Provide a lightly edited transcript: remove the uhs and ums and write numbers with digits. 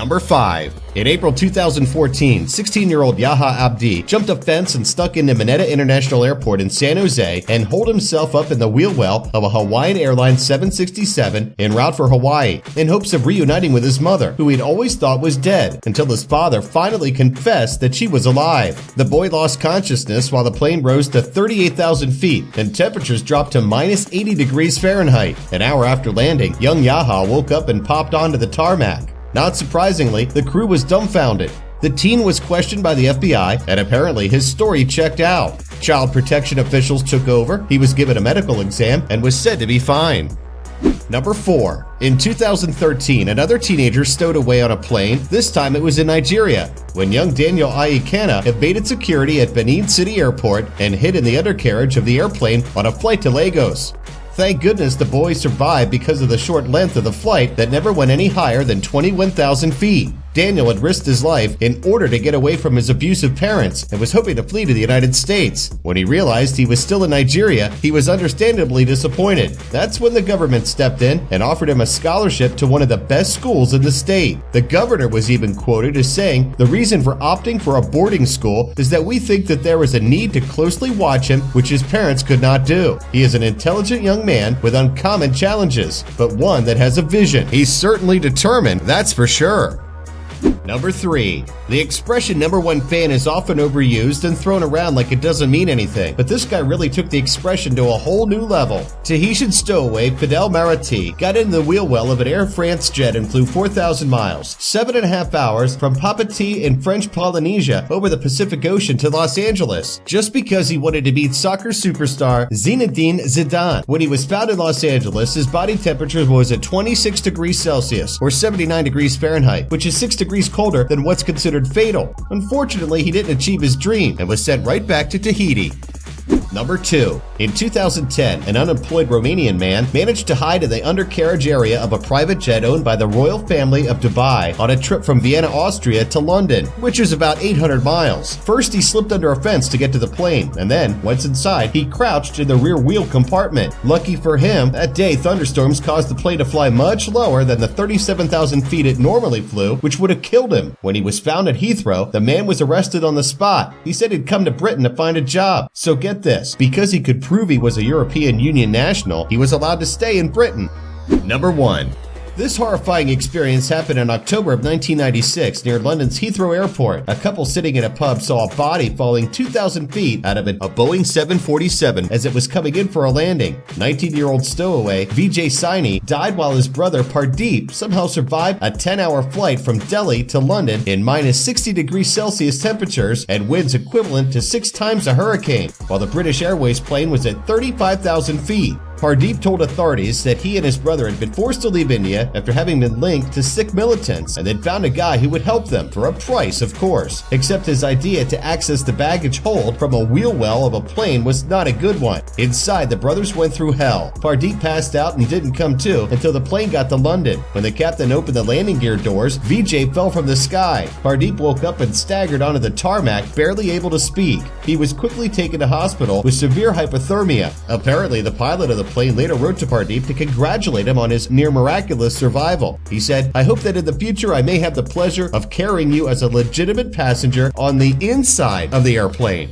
Number 5. In April 2014, 16-year-old Yahya Abdi jumped a fence and stuck into Maneta International Airport in San Jose and holed himself up in the wheel well of a Hawaiian Airlines 767 en route for Hawaii in hopes of reuniting with his mother, who he'd always thought was dead, until his father finally confessed that she was alive. The boy lost consciousness while the plane rose to 38,000 feet and temperatures dropped to minus 80 degrees Fahrenheit. An hour after landing, young Yaha woke up and popped onto the tarmac. Not surprisingly, the crew was dumbfounded. The teen was questioned by the FBI, and apparently his story checked out. Child protection officials took over, he was given a medical exam, and was said to be fine. Number 4. In 2013, another teenager stowed away on a plane. This time it was in Nigeria, when young Daniel Ihekina evaded security at Benin City Airport and hid in the undercarriage of the airplane on a flight to Lagos. Thank goodness the boy survived because of the short length of the flight that never went any higher than 21,000 feet. Daniel had risked his life in order to get away from his abusive parents and was hoping to flee to the United States. When he realized he was still in Nigeria, he was understandably disappointed. That's when the government stepped in and offered him a scholarship to one of the best schools in the state. The governor was even quoted as saying, "The reason for opting for a boarding school is that we think that there is a need to closely watch him, which his parents could not do. He is an intelligent young man with uncommon challenges, but one that has a vision. He's certainly determined, that's for sure." Number 3. The expression #1 fan is often overused and thrown around like it doesn't mean anything, but this guy really took the expression to a whole new level. Tahitian stowaway Fidel Maruhi got into the wheel well of an Air France jet and flew 4,000 miles, 7.5 hours from Papati in French Polynesia over the Pacific Ocean to Los Angeles, just because he wanted to beat soccer superstar Zinedine Zidane. When he was found in Los Angeles, his body temperature was at 26 degrees Celsius or 79 degrees Fahrenheit, which is 6 degrees colder than what's considered fatal. Unfortunately, he didn't achieve his dream and was sent right back to Tahiti. Number 2. In 2010, an unemployed Romanian man managed to hide in the undercarriage area of a private jet owned by the royal family of Dubai on a trip from Vienna, Austria to London, which is about 800 miles. First, he slipped under a fence to get to the plane, and then, once inside, he crouched in the rear wheel compartment. Lucky for him, that day thunderstorms caused the plane to fly much lower than the 37,000 feet it normally flew, which would have killed him. When he was found at Heathrow, the man was arrested on the spot. He said he'd come to Britain to find a job. So get this, because he could prove he was a European Union national, he was allowed to stay in Britain. Number 1. This horrifying experience happened in October of 1996 near London's Heathrow Airport. A couple sitting in a pub saw a body falling 2,000 feet out of a Boeing 747 as it was coming in for a landing. 19-year-old stowaway Fidel Saini died while his brother Pardeep somehow survived a 10-hour flight from Delhi to London in minus 60 degrees Celsius temperatures and winds equivalent to 6 times a hurricane, while the British Airways plane was at 35,000 feet. Pardeep told authorities that he and his brother had been forced to leave India after having been linked to Sikh militants, and they'd found a guy who would help them, for a price of course. Except his idea to access the baggage hold from a wheel well of a plane was not a good one. Inside, the brothers went through hell. Pardeep passed out and didn't come to until the plane got to London. When the captain opened the landing gear doors, Vijay fell from the sky. Pardeep woke up and staggered onto the tarmac, barely able to speak. He was quickly taken to hospital with severe hypothermia. Apparently, the pilot of the plane later wrote to Pardeep to congratulate him on his near-miraculous survival. He said, "I hope that in the future I may have the pleasure of carrying you as a legitimate passenger on the inside of the airplane."